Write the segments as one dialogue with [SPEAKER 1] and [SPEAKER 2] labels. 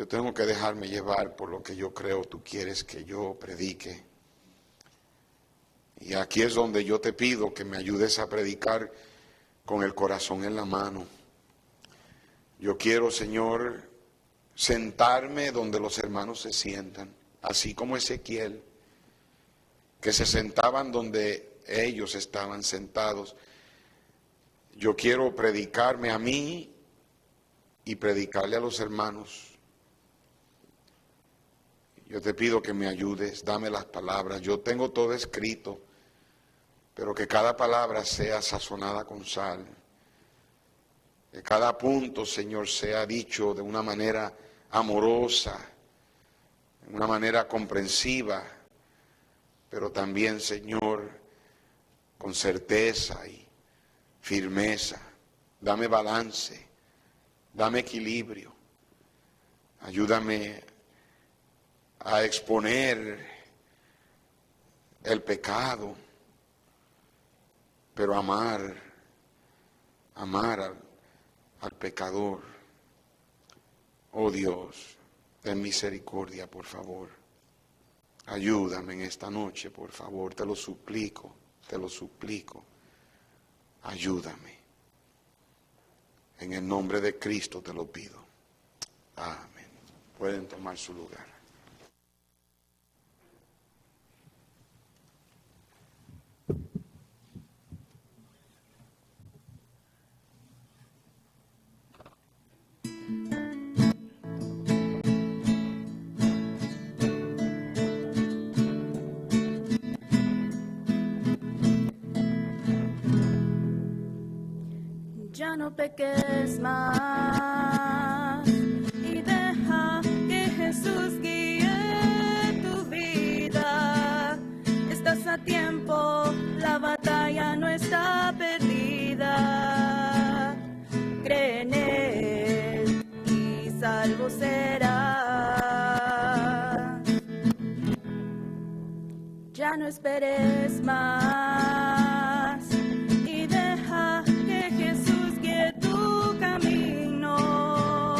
[SPEAKER 1] Yo tengo que dejarme llevar por lo que yo creo tú quieres que yo predique. Y aquí es donde yo te pido que me ayudes a predicar con el corazón en la mano. Yo quiero, Señor, sentarme donde los hermanos se sientan, así como Ezequiel, que se sentaban donde ellos estaban sentados. Yo quiero predicarme a mí y predicarle a los hermanos. Yo te pido que me ayudes, dame las palabras. Yo tengo todo escrito, pero que cada palabra sea sazonada con sal. Que cada punto, Señor, sea dicho de una manera amorosa, de una manera comprensiva, pero también, Señor, con certeza y firmeza. Dame balance, dame equilibrio. Ayúdame a exponer el pecado, pero amar al pecador. Oh Dios, ten misericordia, por favor. Ayúdame en esta noche, por favor, te lo suplico, te lo suplico. Ayúdame. En el nombre de Cristo te lo pido. Amén. Pueden tomar su lugar.
[SPEAKER 2] Ya no peques más y deja que Jesús guíe tu vida. Estás a tiempo, la batalla no está perdida. Cree en Él y salvo serás. Ya no esperes más y deja que Jesús guíe tu camino.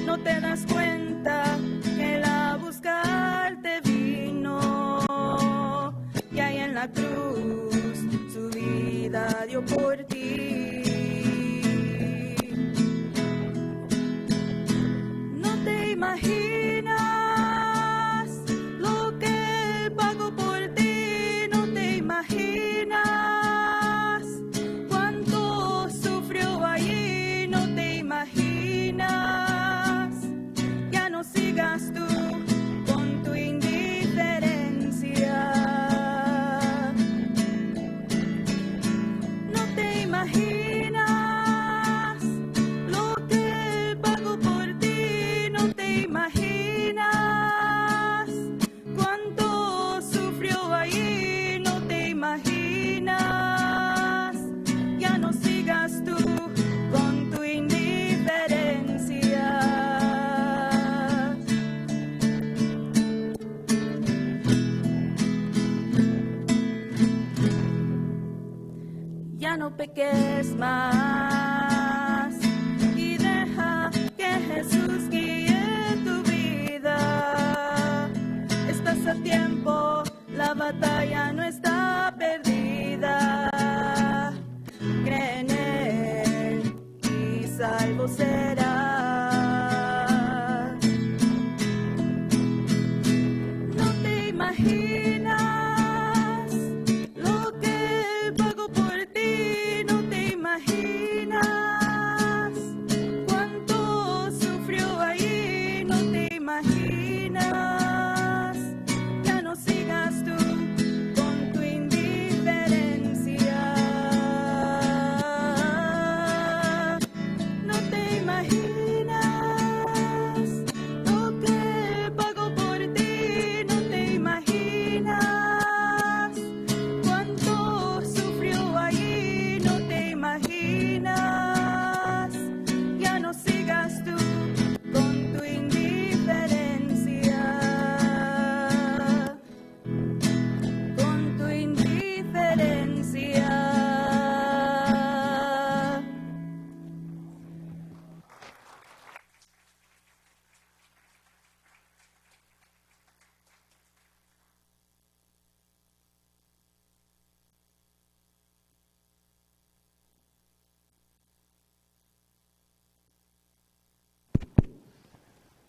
[SPEAKER 2] No te das cuenta que Él a buscarte vino y ahí en la cruz su vida dio por ti. No te imaginas lo que Él pagó por ti, no te imaginas cuánto sufrió allí, no te imaginas. Ya no sigas tú con tu indiferencia. No te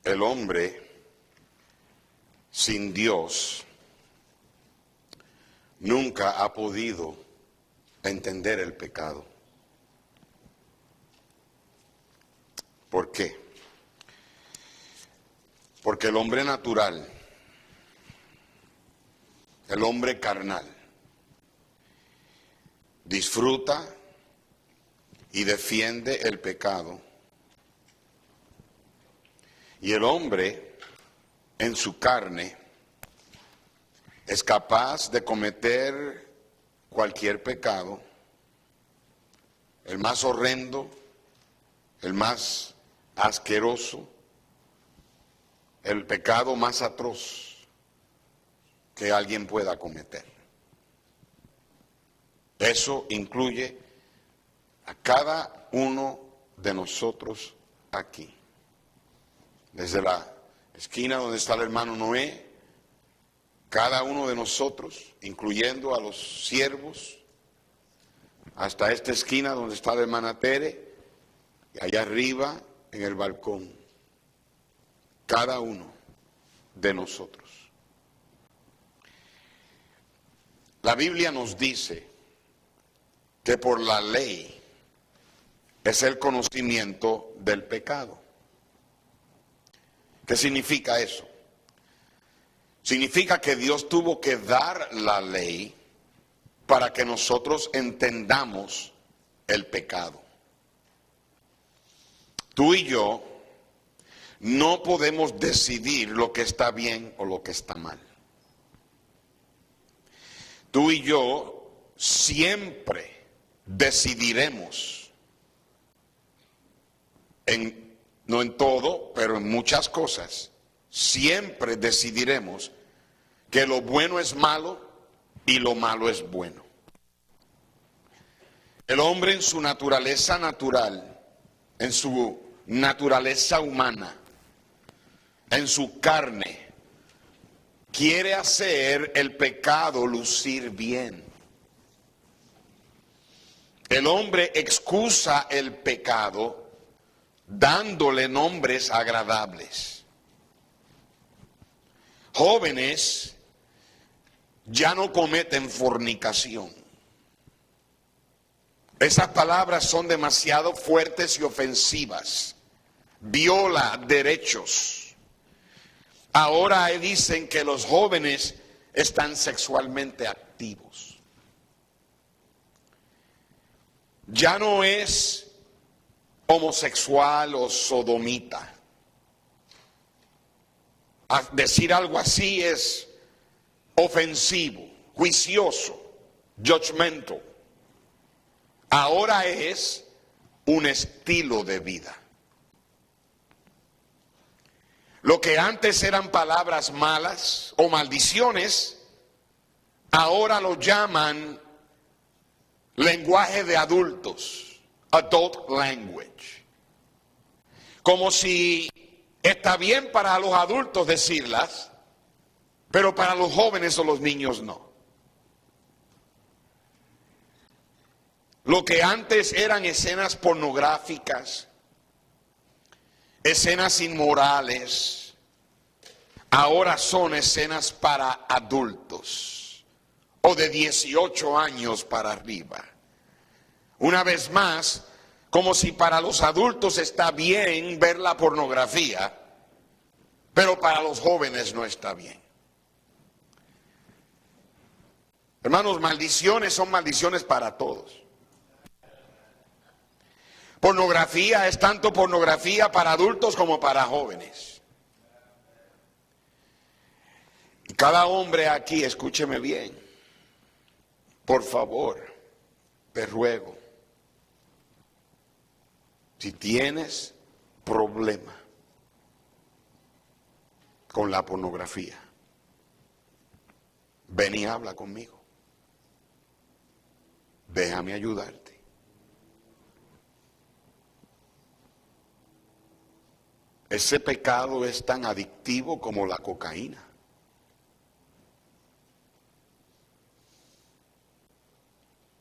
[SPEAKER 1] el hombre sin Dios nunca ha podido entender el pecado. ¿Por qué? Porque el hombre natural, el hombre carnal, disfruta y defiende el pecado. Y el hombre, en su carne, es capaz de cometer cualquier pecado, el más horrendo, el más asqueroso, el pecado más atroz que alguien pueda cometer. Eso incluye a cada uno de nosotros aquí. Desde la esquina donde está el hermano Noé, cada uno de nosotros, incluyendo a los siervos, hasta esta esquina donde está la hermana Tere, y allá arriba en el balcón, cada uno de nosotros. La Biblia nos dice que por la ley es el conocimiento del pecado. ¿Qué significa eso? Significa que Dios tuvo que dar la ley para que nosotros entendamos el pecado. Tú y yo no podemos decidir lo que está bien o lo que está mal. Tú y yo siempre decidiremos, no en todo, pero en muchas cosas, siempre decidiremos que lo bueno es malo y lo malo es bueno. El hombre en su naturaleza natural, en su naturaleza humana, en su carne, quiere hacer el pecado lucir bien. El hombre excusa el pecado dándole nombres agradables. Jóvenes ya no cometen fornicación. Esas palabras son demasiado fuertes y ofensivas. Viola derechos. Ahora dicen que los jóvenes están sexualmente activos. Ya no es homosexual o sodomita. Decir algo así es ofensivo, juicioso, judgmental. Ahora es un estilo de vida. Lo que antes eran palabras malas o maldiciones, ahora lo llaman lenguaje de adultos, adult language. Como si está bien para los adultos decirlas, pero para los jóvenes o los niños no. Lo que antes eran escenas pornográficas, escenas inmorales, ahora son escenas para adultos o de 18 años para arriba. Una vez más, como si para los adultos está bien ver la pornografía, pero para los jóvenes no está bien. Hermanos, maldiciones son maldiciones para todos. Pornografía es tanto pornografía para adultos como para jóvenes. Y cada hombre aquí, escúcheme bien, por favor, te ruego, si tienes problema con la pornografía, ven y habla conmigo. Déjame ayudarte. Ese pecado es tan adictivo como la cocaína.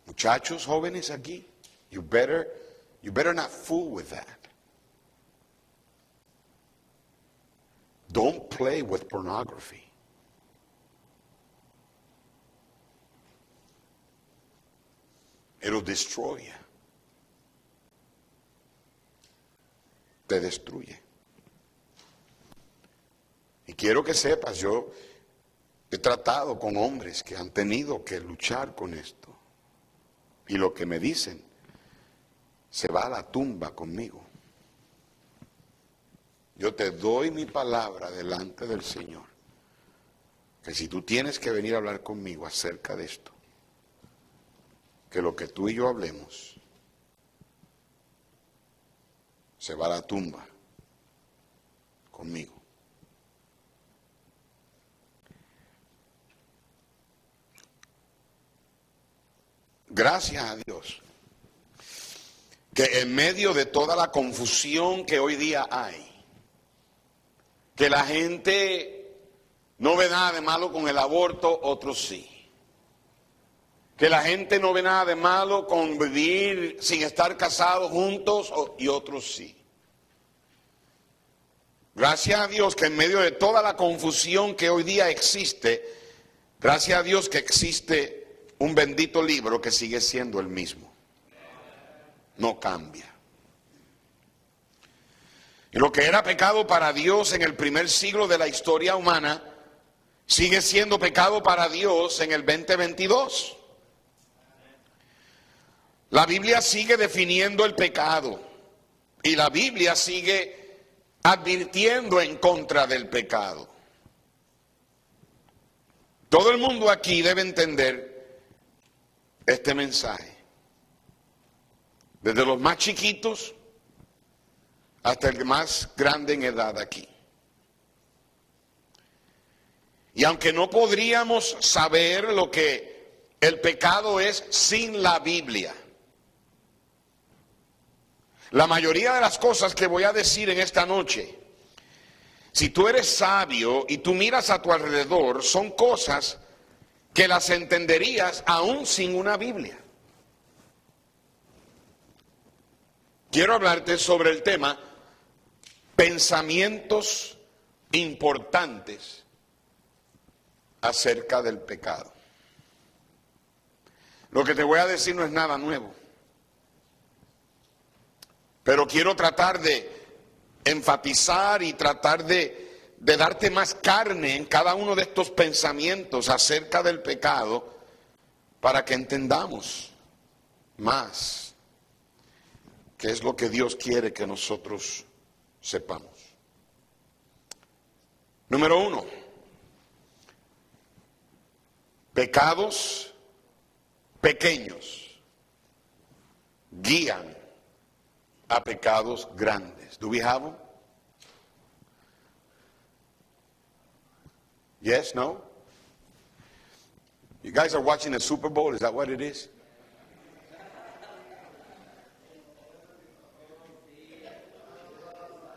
[SPEAKER 1] Muchachos jóvenes aquí, you better not fool with that. Don't play with pornography. It'll destroy you. Te destruye. Y quiero que sepas, yo he tratado con hombres que han tenido que luchar con esto. Y lo que me dicen, se va a la tumba conmigo. Yo te doy mi palabra delante del Señor, que si tú tienes que venir a hablar conmigo acerca de esto, que lo que tú y yo hablemos se va a la tumba conmigo. Gracias a Dios que en medio de toda la confusión que hoy día hay, que la gente no ve nada de malo con el aborto, otros sí. Que la gente no ve nada de malo con vivir sin estar casados juntos y otros sí. Gracias a Dios que en medio de toda la confusión que hoy día existe, gracias a Dios que existe un bendito libro que sigue siendo el mismo. No cambia. Y lo que era pecado para Dios en el primer siglo de la historia humana, sigue siendo pecado para Dios en el 2022. La Biblia sigue definiendo el pecado y la Biblia sigue advirtiendo en contra del pecado. Todo el mundo aquí debe entender este mensaje. Desde los más chiquitos hasta el más grande en edad aquí. Y aunque no podríamos saber lo que el pecado es sin la Biblia, la mayoría de las cosas que voy a decir en esta noche, si tú eres sabio y tú miras a tu alrededor, son cosas que las entenderías aún sin una Biblia. Quiero hablarte sobre el tema pensamientos importantes acerca del pecado. Lo que te voy a decir no es nada nuevo, pero quiero tratar de enfatizar y tratar de darte más carne en cada uno de estos pensamientos acerca del pecado para que entendamos más qué es lo que Dios quiere que nosotros sepamos. Número 1. Pecados pequeños guían a pecados grandes. Do we have them? Yes, no? You guys are watching the Super Bowl, is that what it is?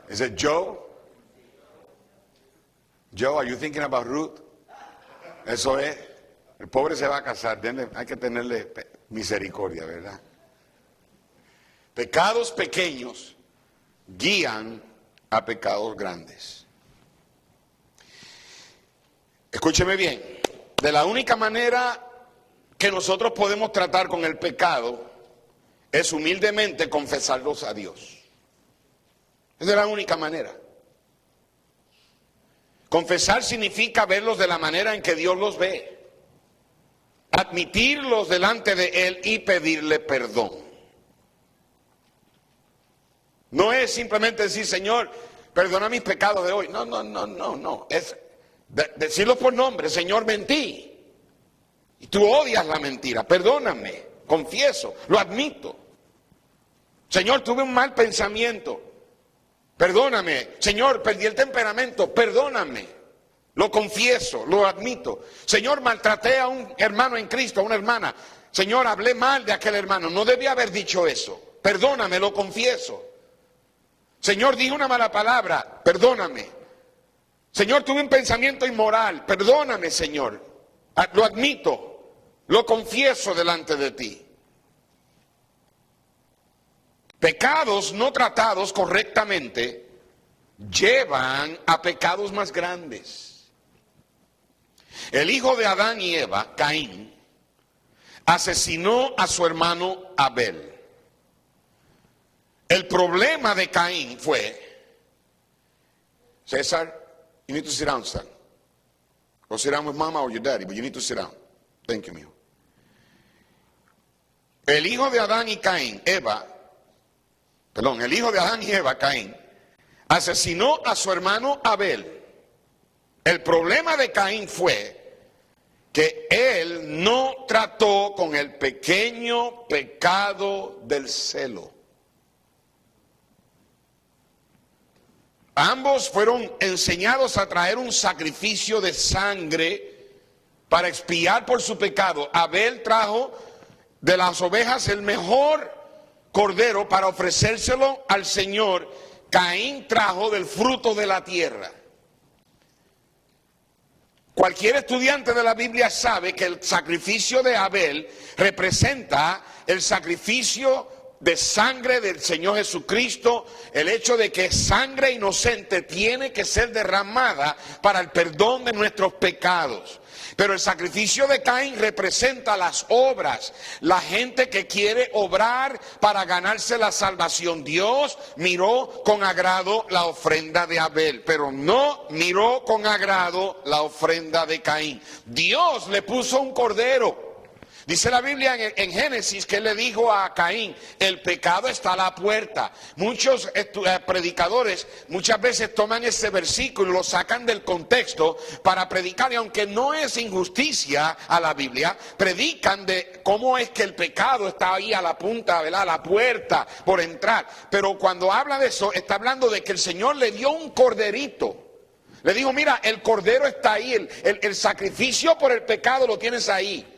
[SPEAKER 1] Is it Joe? Joe, are you thinking about Ruth? Eso es. El pobre se va a casar, hay que tenerle misericordia, ¿verdad? Pecados pequeños guían a pecados grandes. Escúcheme bien, de la única manera que nosotros podemos tratar con el pecado es humildemente confesarlos a Dios. Esa es la única manera. Confesar significa verlos de la manera en que Dios los ve. Admitirlos delante de Él y pedirle perdón. No es simplemente decir, Señor, perdona mis pecados de hoy. No. Es decirlo por nombre. Señor, mentí. Y tú odias la mentira. Perdóname. Confieso. Lo admito. Señor, tuve un mal pensamiento. Perdóname. Señor, perdí el temperamento. Perdóname. Lo confieso, lo admito. Señor, maltraté a un hermano en Cristo, a una hermana. Señor, hablé mal de aquel hermano. No debía haber dicho eso. Perdóname, lo confieso. Señor, dije una mala palabra. Perdóname. Señor, tuve un pensamiento inmoral. Perdóname, Señor. Lo admito. Lo confieso delante de ti. Pecados no tratados correctamente llevan a pecados más grandes. El hijo de Adán y Eva, Caín, asesinó a su hermano Abel. El problema de Caín fue, César, you need to sit down, son. Go sit down with mama or your daddy, but you need to sit down. Thank you, mijo. El hijo de Adán y Eva, Caín, asesinó a su hermano Abel. El problema de Caín fue que él no trató con el pequeño pecado del celo. Ambos fueron enseñados a traer un sacrificio de sangre para expiar por su pecado. Abel trajo de las ovejas el mejor cordero para ofrecérselo al Señor. Caín trajo del fruto de la tierra. Cualquier estudiante de la Biblia sabe que el sacrificio de Abel representa el sacrificio de sangre del Señor Jesucristo, el hecho de que sangre inocente tiene que ser derramada para el perdón de nuestros pecados. Pero el sacrificio de Caín representa las obras, la gente que quiere obrar para ganarse la salvación. Dios miró con agrado la ofrenda de Abel, pero no miró con agrado la ofrenda de Caín. Dios le puso un cordero. Dice la Biblia en Génesis que él le dijo a Caín, el pecado está a la puerta. Muchos predicadores muchas veces toman ese versículo y lo sacan del contexto para predicar, y aunque no es injusticia a la Biblia, predican de cómo es que el pecado está ahí a la punta, ¿verdad? A la puerta por entrar. Pero cuando habla de eso, está hablando de que el Señor le dio un corderito. Le dijo, mira, el cordero está ahí, el sacrificio por el pecado lo tienes ahí.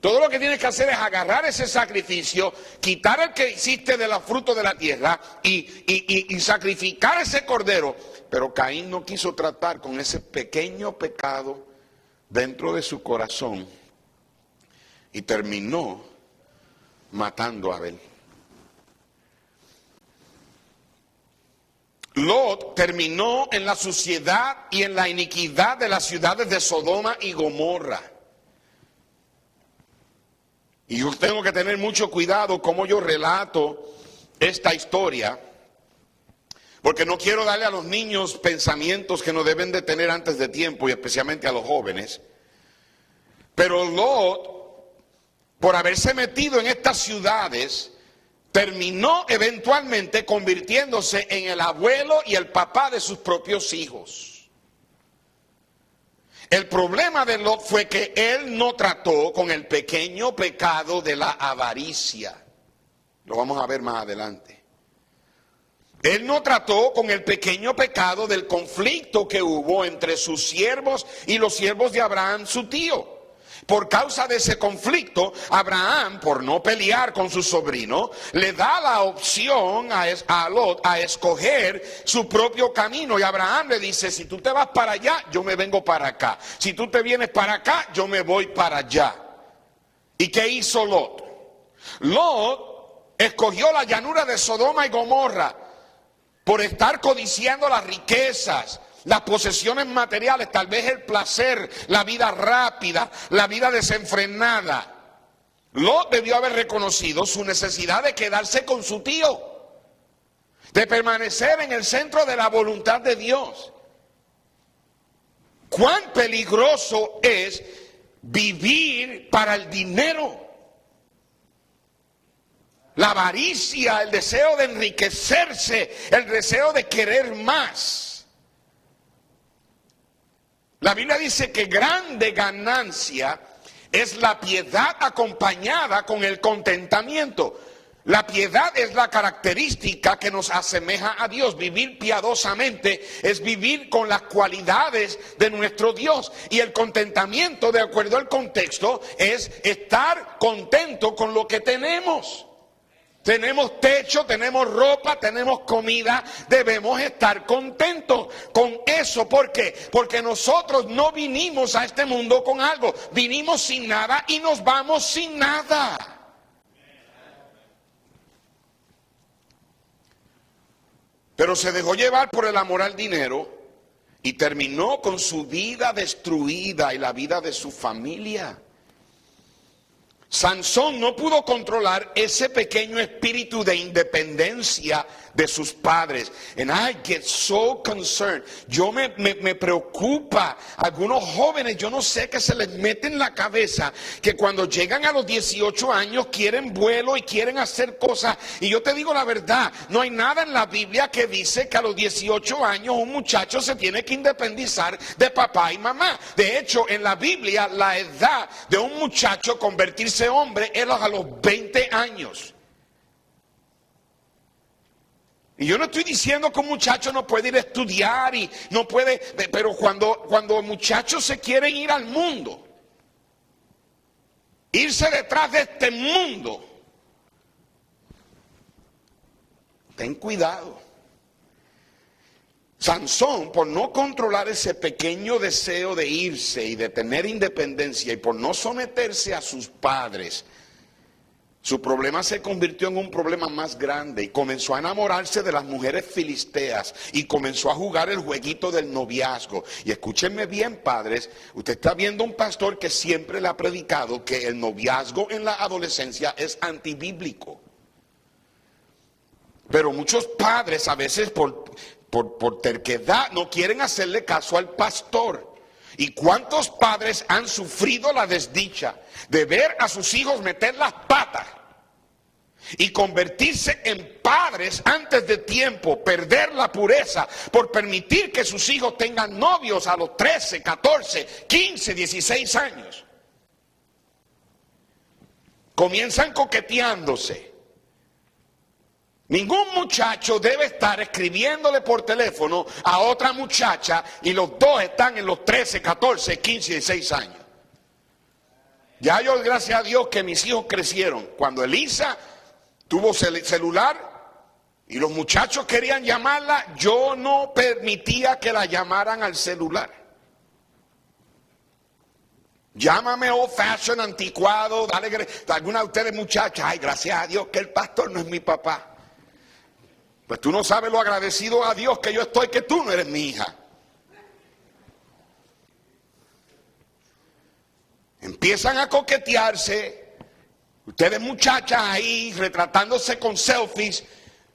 [SPEAKER 1] Todo lo que tienes que hacer es agarrar ese sacrificio, quitar el que hiciste de los frutos de la tierra y sacrificar ese cordero. Pero Caín no quiso tratar con ese pequeño pecado dentro de su corazón y terminó matando a Abel. Lot terminó en la suciedad y en la iniquidad de las ciudades de Sodoma y Gomorra. Y yo tengo que tener mucho cuidado cómo yo relato esta historia, porque no quiero darle a los niños pensamientos que no deben de tener antes de tiempo, y especialmente a los jóvenes. Pero Lot, por haberse metido en estas ciudades, terminó eventualmente convirtiéndose en el abuelo y el papá de sus propios hijos. El problema de Lot fue que él no trató con el pequeño pecado de la avaricia. Lo vamos a ver más adelante. Él no trató con el pequeño pecado del conflicto que hubo entre sus siervos y los siervos de Abraham, su tío. Por causa de ese conflicto, Abraham, por no pelear con su sobrino, le da la opción a Lot a escoger su propio camino. Y Abraham le dice, si tú te vas para allá, yo me vengo para acá. Si tú te vienes para acá, yo me voy para allá. ¿Y qué hizo Lot? Lot escogió la llanura de Sodoma y Gomorra por estar codiciando las riquezas, las posesiones materiales, tal vez el placer, la vida rápida, la vida desenfrenada. Lot debió haber reconocido su necesidad de quedarse con su tío, de permanecer en el centro de la voluntad de Dios. Cuán peligroso es vivir para el dinero. La avaricia, el deseo de enriquecerse, el deseo de querer más. La Biblia dice que grande ganancia es la piedad acompañada con el contentamiento. La piedad es la característica que nos asemeja a Dios. Vivir piadosamente es vivir con las cualidades de nuestro Dios. Y el contentamiento, de acuerdo al contexto, es estar contento con lo que tenemos. Tenemos techo, tenemos ropa, tenemos comida, debemos estar contentos con eso. ¿Por qué? Porque nosotros no vinimos a este mundo con algo, vinimos sin nada y nos vamos sin nada. Pero se dejó llevar por el amor al dinero y terminó con su vida destruida y la vida de su familia. Sansón no pudo controlar ese pequeño espíritu de independencia de sus padres. And I get so concerned. Me preocupa. Algunos jóvenes, yo no sé qué se les mete en la cabeza, que cuando llegan a los 18 años quieren vuelo y quieren hacer cosas. Y yo te digo la verdad, no hay nada en la Biblia que dice que a los 18 años un muchacho se tiene que independizar de papá y mamá. De hecho, en la Biblia, la edad de un muchacho convertirse hombre era a los 20 años. Y yo no estoy diciendo que un muchacho no puede ir a estudiar y no puede, pero cuando muchachos se quieren ir al mundo, irse detrás de este mundo, ten cuidado. Sansón, por no controlar ese pequeño deseo de irse y de tener independencia y por no someterse a sus padres, su problema se convirtió en un problema más grande y comenzó a enamorarse de las mujeres filisteas y comenzó a jugar el jueguito del noviazgo. Y escúchenme bien, padres, usted está viendo un pastor que siempre le ha predicado que el noviazgo en la adolescencia es antibíblico. Pero muchos padres a veces por terquedad no quieren hacerle caso al pastor. ¿Y cuántos padres han sufrido la desdicha de ver a sus hijos meter las patas y convertirse en padres antes de tiempo, perder la pureza por permitir que sus hijos tengan novios a los 13, 14, 15, 16 años? Comienzan coqueteándose. Ningún muchacho debe estar escribiéndole por teléfono a otra muchacha y los dos están en los 13, 14, 15, 16 años. Ya yo, gracias a Dios, que mis hijos crecieron. Cuando Elisa tuvo celular y los muchachos querían llamarla, yo no permitía que la llamaran al celular. Llámame old fashion, anticuado, dale, alguna de ustedes muchachas, ay, gracias a Dios que el pastor no es mi papá. Pues tú no sabes lo agradecido a Dios que yo estoy, que tú no eres mi hija. Empiezan a coquetearse, ustedes muchachas ahí retratándose con selfies,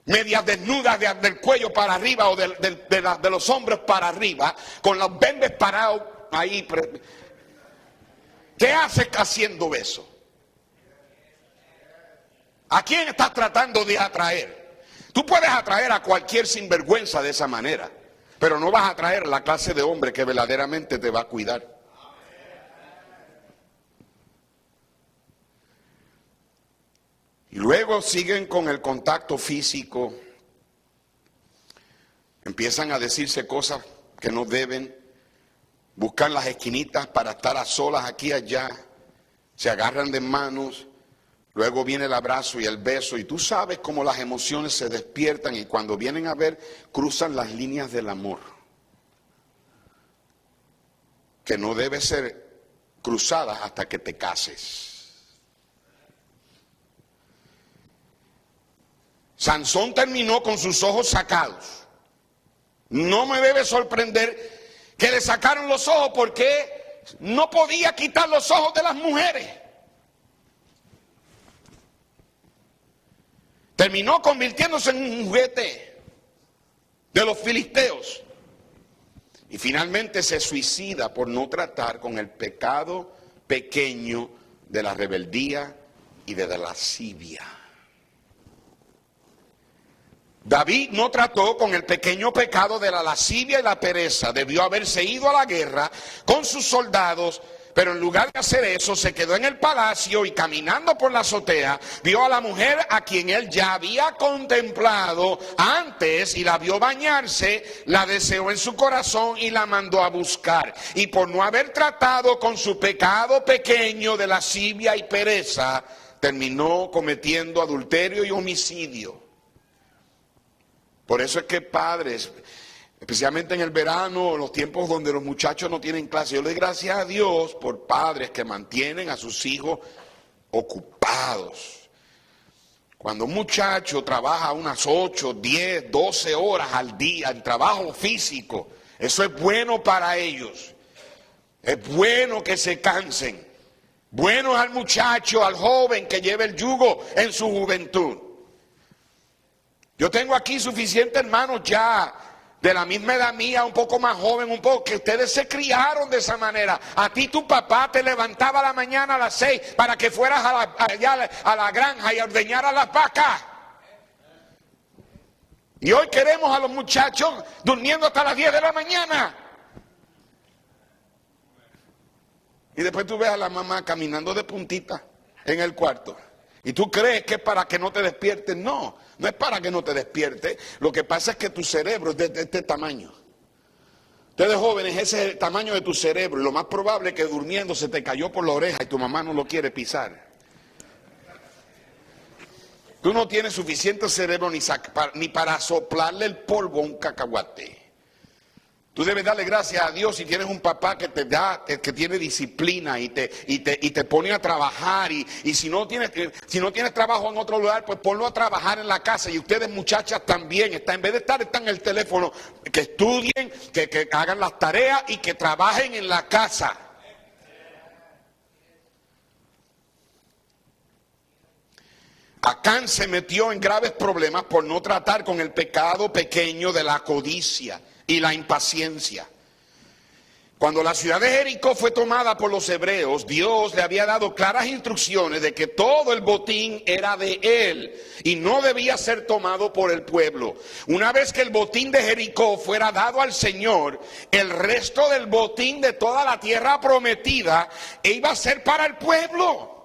[SPEAKER 1] medias desnudas del cuello para arriba o de los hombros para arriba, con los bembes parados ahí. ¿Qué haces haciendo eso? ¿A quién estás tratando de atraer? Tú puedes atraer a cualquier sinvergüenza de esa manera, pero no vas a atraer la clase de hombre que verdaderamente te va a cuidar. Y luego siguen con el contacto físico, empiezan a decirse cosas que no deben, buscan las esquinitas para estar a solas aquí y allá, se agarran de manos. Luego viene el abrazo y el beso y tú sabes cómo las emociones se despiertan y cuando vienen a ver cruzan las líneas del amor, que no debe ser cruzada hasta que te cases. Sansón terminó con sus ojos sacados. No me debe sorprender que le sacaron los ojos porque no podía quitar los ojos de las mujeres. Terminó convirtiéndose en un juguete de los filisteos. Y finalmente se suicida por no tratar con el pecado pequeño de la rebeldía y de la lascivia. David no trató con el pequeño pecado de la lascivia y la pereza. Debió haberse ido a la guerra con sus soldados, pero en lugar de hacer eso, se quedó en el palacio y caminando por la azotea, vio a la mujer a quien él ya había contemplado antes y la vio bañarse, la deseó en su corazón y la mandó a buscar. Y por no haber tratado con su pecado pequeño de lascivia y pereza, terminó cometiendo adulterio y homicidio. Por eso es que padres, especialmente en el verano, los tiempos donde los muchachos no tienen clase, yo le doy gracias a Dios por padres que mantienen a sus hijos ocupados. Cuando un muchacho trabaja unas 8, 10, 12 horas al día en trabajo físico, eso es bueno para ellos. Es bueno que se cansen. Bueno es al muchacho, al joven que lleve el yugo en su juventud. Yo tengo aquí suficientes hermanos ya de la misma edad mía, un poco más joven, un poco, que ustedes se criaron de esa manera. A ti tu papá te levantaba a la mañana a las 6 para que fueras allá a la granja y ordeñaras las vacas. Y hoy queremos a los muchachos durmiendo hasta las 10 de la mañana. Y después tú ves a la mamá caminando de puntita en el cuarto. Y tú crees que es para que no te despiertes. No, no es para que no te despiertes. Lo que pasa es que tu cerebro es de este tamaño. Ustedes jóvenes, ese es el tamaño de tu cerebro. Y lo más probable es que durmiendo se te cayó por la oreja y tu mamá no lo quiere pisar. Tú no tienes suficiente cerebro ni para soplarle el polvo a un cacahuate. Tú debes darle gracias a Dios si tienes un papá que te da, que tiene disciplina y te pone a trabajar. Y si no tienes trabajo en otro lugar, pues ponlo a trabajar en la casa. Y ustedes muchachas también, en vez de estar en el teléfono, que estudien, que hagan las tareas y que trabajen en la casa. Acán se metió en graves problemas por no tratar con el pecado pequeño de la codicia y la impaciencia. Cuando la ciudad de Jericó fue tomada por los hebreos, Dios le había dado claras instrucciones de que todo el botín era de él y no debía ser tomado por el pueblo. Una vez que el botín de Jericó fuera dado al Señor, el resto del botín de toda la tierra prometida iba a ser para el pueblo.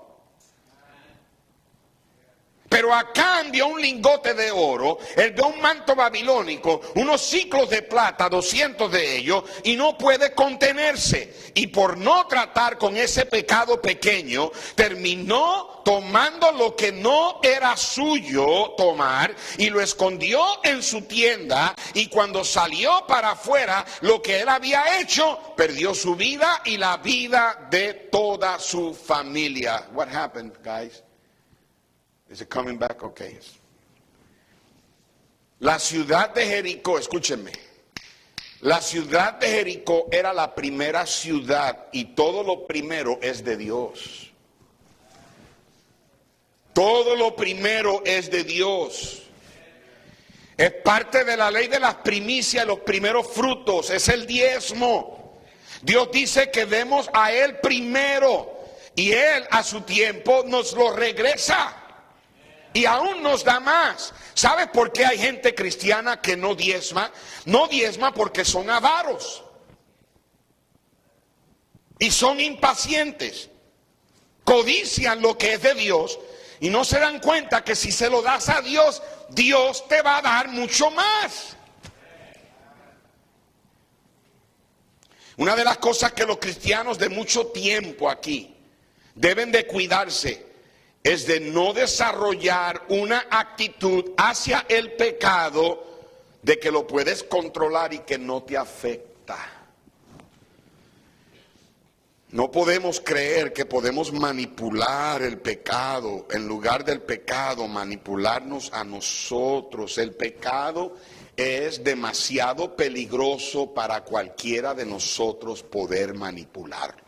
[SPEAKER 1] Pero Acán dio un lingote de oro, él dio un manto babilónico, unos ciclos de plata, 200 de ellos, y no puede contenerse. Y por no tratar con ese pecado pequeño, terminó tomando lo que no era suyo tomar y lo escondió en su tienda. Y cuando salió para afuera, lo que él había hecho, perdió su vida y la vida de toda su familia. What happened, guys? Is it coming back? Okay. La ciudad de Jericó, escúchenme. La ciudad de Jericó era la primera ciudad y todo lo primero es de Dios. Todo lo primero es de Dios. Es parte de la ley de las primicias, los primeros frutos, es el diezmo. Dios dice que demos a Él primero y Él a su tiempo nos lo regresa. Y aún nos da más. ¿Sabes por qué hay gente cristiana que no diezma? No diezma porque son avaros. Y son impacientes. Codician lo que es de Dios. Y no se dan cuenta que si se lo das a Dios, Dios te va a dar mucho más. Una de las cosas que los cristianos de mucho tiempo aquí deben de cuidarse es de no desarrollar una actitud hacia el pecado de que lo puedes controlar y que no te afecta. No podemos creer que podemos manipular el pecado, en lugar del pecado, manipularnos a nosotros. El pecado es demasiado peligroso para cualquiera de nosotros poder manipularlo.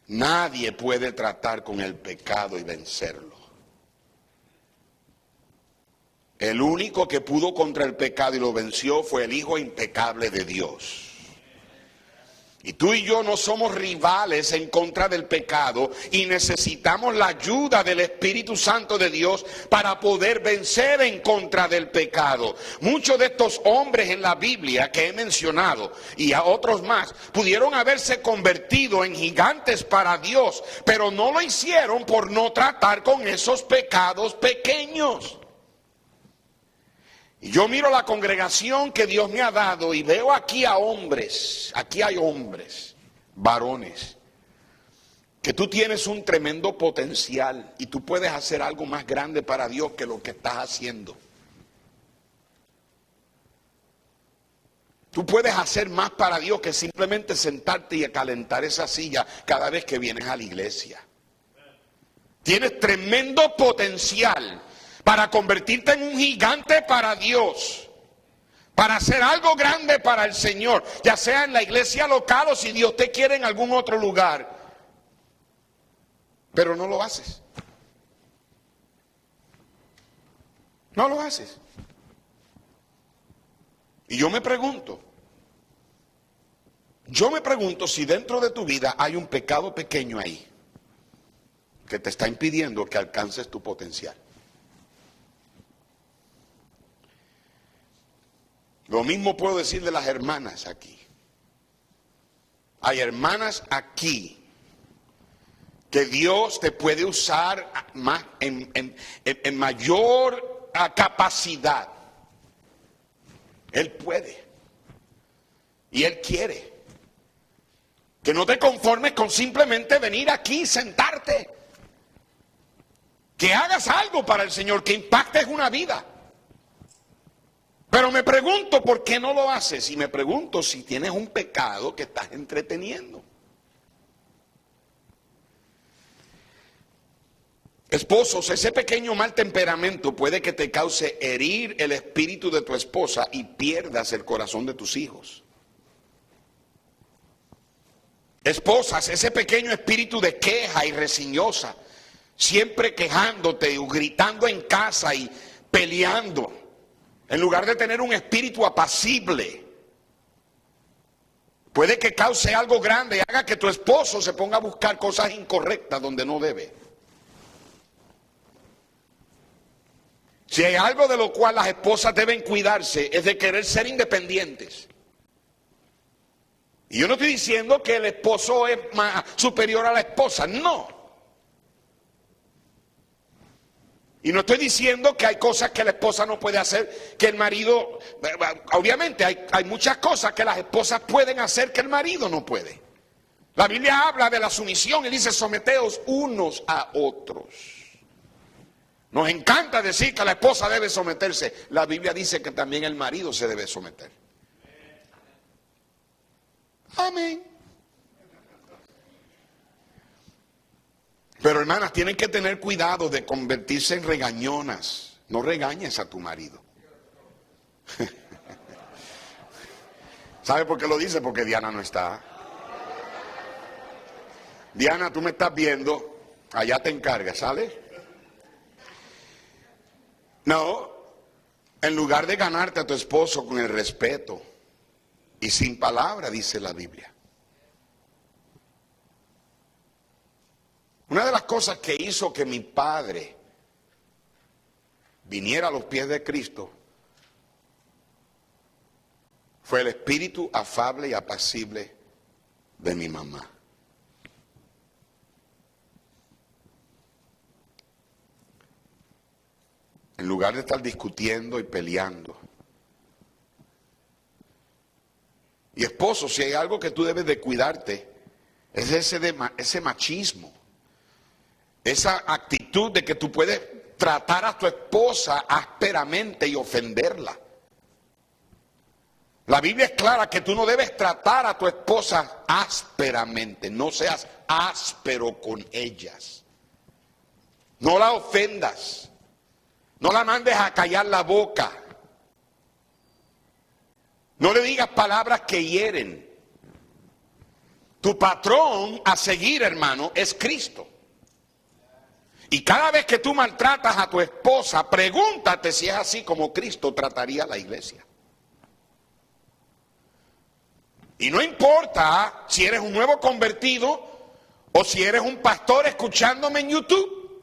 [SPEAKER 1] Nadie puede tratar con el pecado y vencerlo. El único que pudo contra el pecado y lo venció fue el Hijo impecable de Dios. Y tú y yo no somos rivales en contra del pecado y necesitamos la ayuda del Espíritu Santo de Dios para poder vencer en contra del pecado. Muchos de estos hombres en la Biblia que he mencionado y a otros más pudieron haberse convertido en gigantes para Dios, pero no lo hicieron por no tratar con esos pecados pequeños. Y yo miro la congregación que Dios me ha dado y veo aquí a hombres, aquí hay hombres, varones, que tú tienes un tremendo potencial y tú puedes hacer algo más grande para Dios que lo que estás haciendo. Tú puedes hacer más para Dios que simplemente sentarte y calentar esa silla cada vez que vienes a la iglesia. Tienes tremendo potencial para convertirte en un gigante para Dios, para hacer algo grande para el Señor, ya sea en la iglesia local o si Dios te quiere en algún otro lugar. Pero no lo haces. No lo haces. Y yo me pregunto si dentro de tu vida hay un pecado pequeño ahí que te está impidiendo que alcances tu potencial. Lo mismo puedo decir de las hermanas aquí. Hay hermanas aquí que Dios te puede usar más, en mayor capacidad. Él puede. Y Él quiere. Que no te conformes con simplemente venir aquí y sentarte. Que hagas algo para el Señor, que impactes una vida. Pero me pregunto por qué no lo haces. Y me pregunto si tienes un pecado que estás entreteniendo. Esposos, ese pequeño mal temperamento puede que te cause herir el espíritu de tu esposa y pierdas el corazón de tus hijos. Esposas, ese pequeño espíritu de queja y resignosa, siempre quejándote y gritando en casa y peleando, en lugar de tener un espíritu apacible, puede que cause algo grande y haga que tu esposo se ponga a buscar cosas incorrectas donde no debe. Si hay algo de lo cual las esposas deben cuidarse, es de querer ser independientes. Y yo no estoy diciendo que el esposo es más superior a la esposa, no. Y no estoy diciendo que hay cosas que la esposa no puede hacer, que el marido, obviamente hay muchas cosas que las esposas pueden hacer que el marido no puede. La Biblia habla de la sumisión y dice: someteos unos a otros. Nos encanta decir que la esposa debe someterse. La Biblia dice que también el marido se debe someter. Amén. Pero hermanas, tienen que tener cuidado de convertirse en regañonas. No regañes a tu marido. ¿Sabe por qué lo dice? Porque Diana no está. Diana, tú me estás viendo. Allá te encargas, ¿sale? No, en lugar de ganarte a tu esposo con el respeto y sin palabra, dice la Biblia. Una de las cosas que hizo que mi padre viniera a los pies de Cristo fue el espíritu afable y apacible de mi mamá. En lugar de estar discutiendo y peleando. Y esposo, si hay algo que tú debes de cuidarte, es ese machismo. Esa actitud de que tú puedes tratar a tu esposa ásperamente y ofenderla. La Biblia es clara que tú no debes tratar a tu esposa ásperamente. No seas áspero con ellas. No la ofendas. No la mandes a callar la boca. No le digas palabras que hieren. Tu patrón a seguir, hermano, es Cristo. Y cada vez que tú maltratas a tu esposa, pregúntate si es así como Cristo trataría a la iglesia. Y no importa si eres un nuevo convertido o si eres un pastor escuchándome en YouTube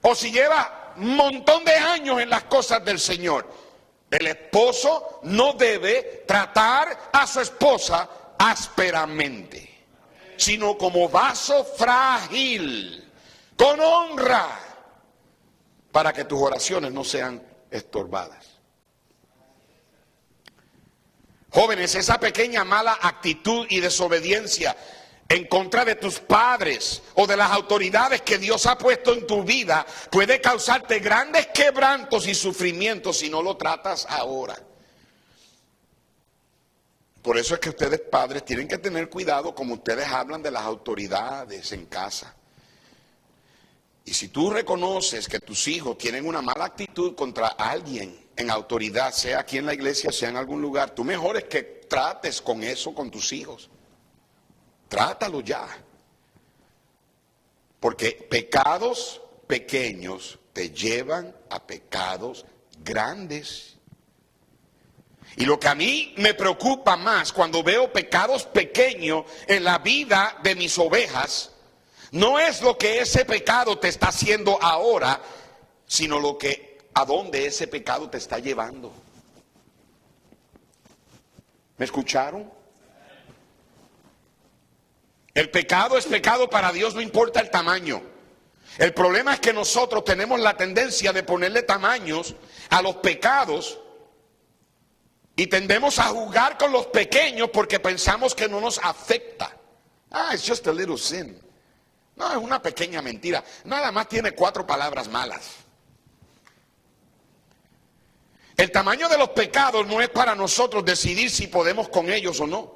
[SPEAKER 1] o si llevas un montón de años en las cosas del Señor. El esposo no debe tratar a su esposa ásperamente, sino como vaso frágil, con honra, para que tus oraciones no sean estorbadas. Jóvenes, esa pequeña mala actitud y desobediencia en contra de tus padres o de las autoridades que Dios ha puesto en tu vida puede causarte grandes quebrantos y sufrimientos si no lo tratas ahora. Por eso es que ustedes, padres, tienen que tener cuidado como ustedes hablan de las autoridades en casa. Y si tú reconoces que tus hijos tienen una mala actitud contra alguien en autoridad, sea aquí en la iglesia, sea en algún lugar, tú mejor es que trates con eso con tus hijos. Trátalo ya. Porque pecados pequeños te llevan a pecados grandes. Y lo que a mí me preocupa más cuando veo pecados pequeños en la vida de mis ovejas, no es lo que ese pecado te está haciendo ahora, sino a dónde ese pecado te está llevando. ¿Me escucharon? El pecado es pecado para Dios, no importa el tamaño. El problema es que nosotros tenemos la tendencia de ponerle tamaños a los pecados y tendemos a jugar con los pequeños porque pensamos que no nos afecta. It's just a little sin. No, es una pequeña mentira. Nada más tiene 4 palabras malas. El tamaño de los pecados no es para nosotros decidir si podemos con ellos o no.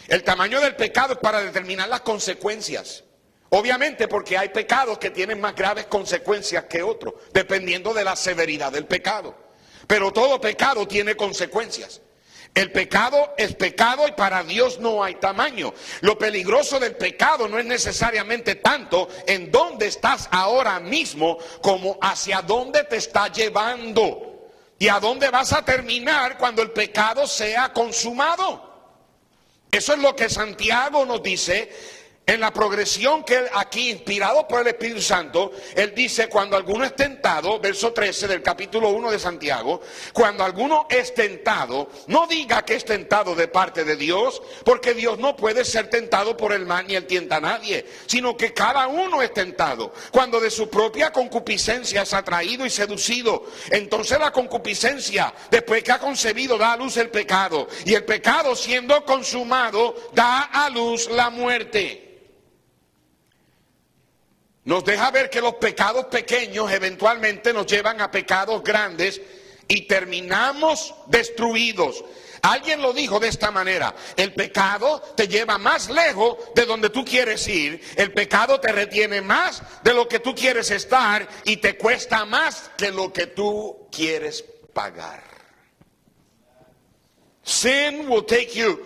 [SPEAKER 1] El tamaño del pecado es para determinar las consecuencias. Obviamente porque hay pecados que tienen más graves consecuencias que otros, dependiendo de la severidad del pecado. Pero todo pecado tiene consecuencias. El pecado es pecado y para Dios no hay tamaño. Lo peligroso del pecado no es necesariamente tanto en dónde estás ahora mismo, como hacia dónde te está llevando y a dónde vas a terminar cuando el pecado sea consumado. Eso es lo que Santiago nos dice en la progresión que él aquí, inspirado por el Espíritu Santo, él dice: cuando alguno es tentado, verso 13 del capítulo 1 de Santiago, cuando alguno es tentado, no diga que es tentado de parte de Dios, porque Dios no puede ser tentado por el mal ni él tienta a nadie, sino que cada uno es tentado cuando de su propia concupiscencia es atraído y seducido. Entonces la concupiscencia, después que ha concebido, da a luz el pecado, y el pecado, siendo consumado, da a luz la muerte. Nos deja ver que los pecados pequeños eventualmente nos llevan a pecados grandes y terminamos destruidos. Alguien lo dijo de esta manera: el pecado te lleva más lejos de donde tú quieres ir, el pecado te retiene más de lo que tú quieres estar y te cuesta más que lo que tú quieres pagar. Sin will take you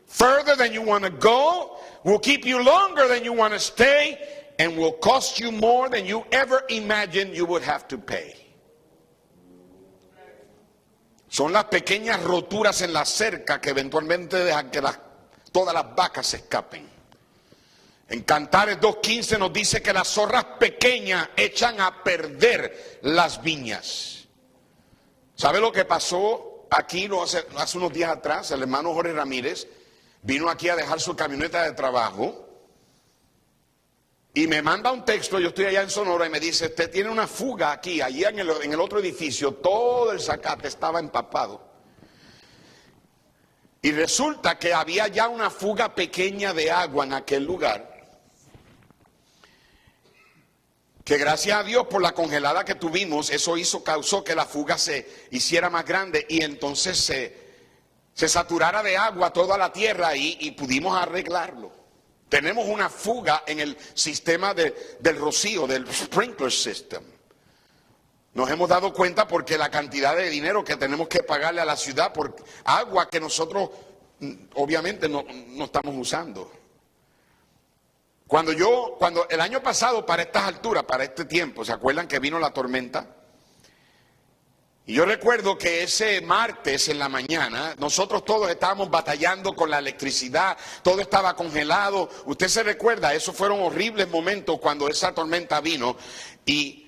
[SPEAKER 1] further than you want to go, will keep you longer than you want to stay, and will cost you more than you ever imagined you would have to pay. Son las pequeñas roturas en la cerca que eventualmente dejan que todas las vacas se escapen. En Cantares 2:15 nos dice que las zorras pequeñas echan a perder las viñas. ¿Sabe lo que pasó aquí hace unos días atrás? El hermano Jorge Ramírez vino aquí a dejar su camioneta de trabajo y me manda un texto. Yo estoy allá en Sonora y me dice: usted tiene una fuga aquí. Allí en el otro edificio todo el zacate estaba empapado. Y resulta que había ya una fuga pequeña de agua en aquel lugar, que gracias a Dios por la congelada que tuvimos, eso causó que la fuga se hiciera más grande y entonces se saturara de agua toda la tierra y pudimos arreglarlo. Tenemos una fuga en el sistema del rocío, del sprinkler system. Nos hemos dado cuenta porque la cantidad de dinero que tenemos que pagarle a la ciudad por agua que nosotros obviamente no estamos usando. Cuando el año pasado, para estas alturas, para este tiempo, ¿se acuerdan que vino la tormenta? Y yo recuerdo que ese martes en la mañana, nosotros todos estábamos batallando con la electricidad, todo estaba congelado. Usted se recuerda, esos fueron horribles momentos cuando esa tormenta vino. Y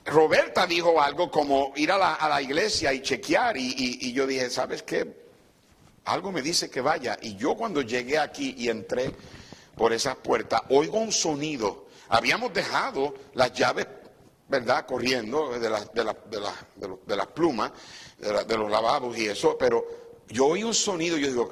[SPEAKER 1] Roberta dijo algo como ir a la iglesia y chequear. Y yo dije: ¿sabes qué? Algo me dice que vaya. Y yo cuando llegué aquí y entré por esas puertas, oigo un sonido. Habíamos dejado las llaves, ¿verdad?, corriendo de las plumas, de los lavabos y eso, pero yo oí un sonido y yo digo,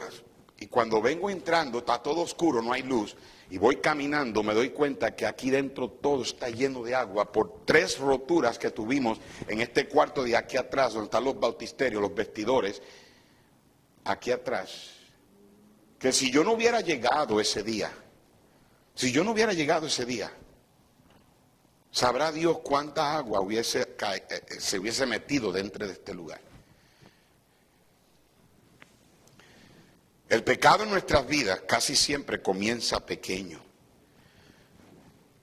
[SPEAKER 1] y cuando vengo entrando está todo oscuro, no hay luz, y voy caminando, me doy cuenta que aquí dentro todo está lleno de agua por 3 roturas que tuvimos en este cuarto de aquí atrás, donde están los bautisterios, los vestidores, aquí atrás. Que si yo no hubiera llegado ese día, Sabrá Dios cuánta agua se hubiese metido dentro de este lugar. El pecado en nuestras vidas casi siempre comienza pequeño.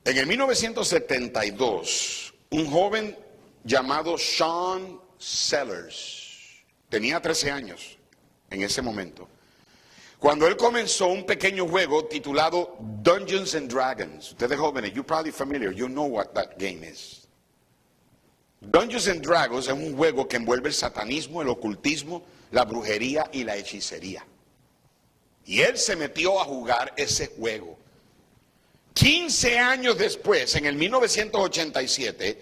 [SPEAKER 1] En el 1972, un joven llamado Sean Sellers, tenía 13 años en ese momento, cuando él comenzó un pequeño juego titulado Dungeons and Dragons. Ustedes jóvenes, you're probably familiar, you know what that game is. Dungeons and Dragons es un juego que envuelve el satanismo, el ocultismo, la brujería y la hechicería. Y él se metió a jugar ese juego. 15 años después, en el 1987,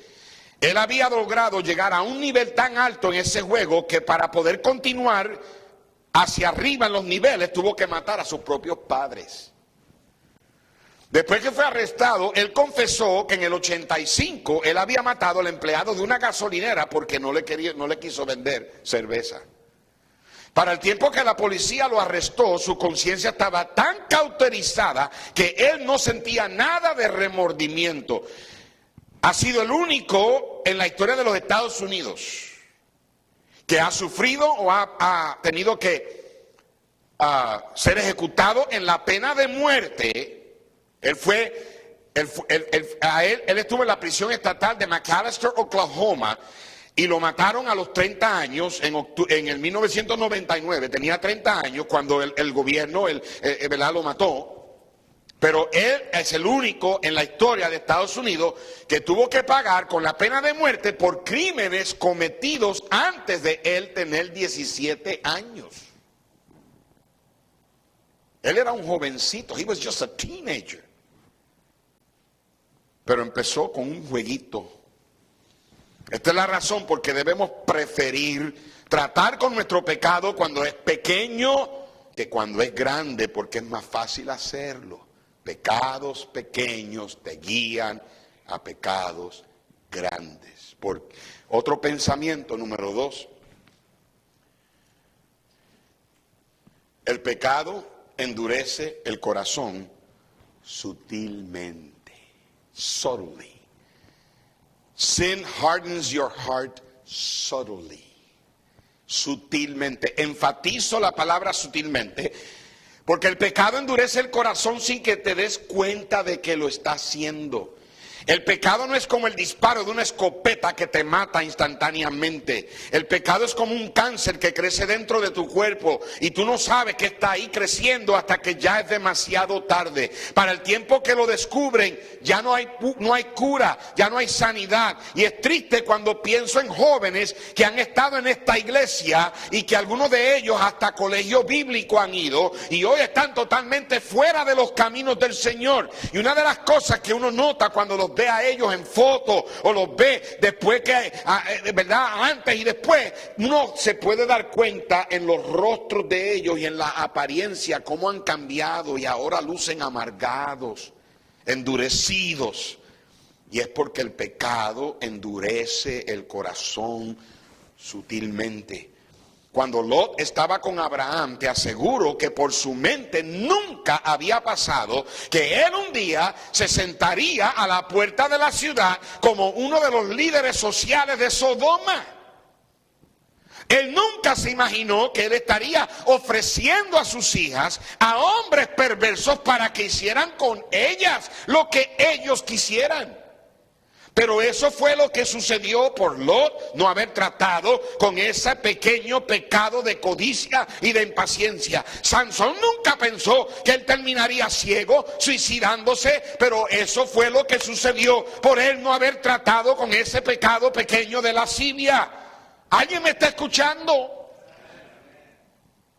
[SPEAKER 1] él había logrado llegar a un nivel tan alto en ese juego que para poder continuar hacia arriba en los niveles tuvo que matar a sus propios padres. Después que fue arrestado, él confesó que en el 85 él había matado al empleado de una gasolinera porque no le quiso vender cerveza. Para el tiempo que la policía lo arrestó, su conciencia estaba tan cauterizada que él no sentía nada de remordimiento. Ha sido el único en la historia de los Estados Unidos que ha sufrido o ha tenido que ser ejecutado en la pena de muerte. Él estuvo en la prisión estatal de McAlester, Oklahoma, y lo mataron a los 30 años, en el 1999, tenía 30 años cuando el gobierno lo mató. Pero él es el único en la historia de Estados Unidos que tuvo que pagar con la pena de muerte por crímenes cometidos antes de él tener 17 años. Él era un jovencito, he was just a teenager. Pero empezó con un jueguito. Esta es la razón por qué debemos preferir tratar con nuestro pecado cuando es pequeño que cuando es grande, porque es más fácil hacerlo. Pecados pequeños te guían a pecados grandes. Otro pensamiento, número 2. El pecado endurece el corazón sutilmente. Subtly. Sin hardens your heart subtly. Sutilmente. Enfatizo la palabra sutilmente, porque el pecado endurece el corazón sin que te des cuenta de que lo está haciendo. El pecado no es como el disparo de una escopeta que te mata instantáneamente. El pecado es como un cáncer que crece dentro de tu cuerpo y tú no sabes que está ahí creciendo hasta que ya es demasiado tarde. Para el tiempo que lo descubren, ya no hay cura, ya no hay sanidad. Y es triste cuando pienso en jóvenes que han estado en esta iglesia y que algunos de ellos hasta colegio bíblico han ido y hoy están totalmente fuera de los caminos del Señor. Y una de las cosas que uno nota cuando los ve a ellos en fotos o los ve después que, ¿verdad? Antes y después, uno se puede dar cuenta en los rostros de ellos y en la apariencia cómo han cambiado y ahora lucen amargados, endurecidos. Y es porque el pecado endurece el corazón sutilmente. Cuando Lot estaba con Abraham, te aseguro que por su mente nunca había pasado que él un día se sentaría a la puerta de la ciudad como uno de los líderes sociales de Sodoma. Él nunca se imaginó que él estaría ofreciendo a sus hijas a hombres perversos para que hicieran con ellas lo que ellos quisieran. Pero eso fue lo que sucedió por Lot, no haber tratado con ese pequeño pecado de codicia y de impaciencia. Sansón nunca pensó que él terminaría ciego, suicidándose, pero eso fue lo que sucedió por él no haber tratado con ese pecado pequeño de lascivia. ¿Alguien me está escuchando?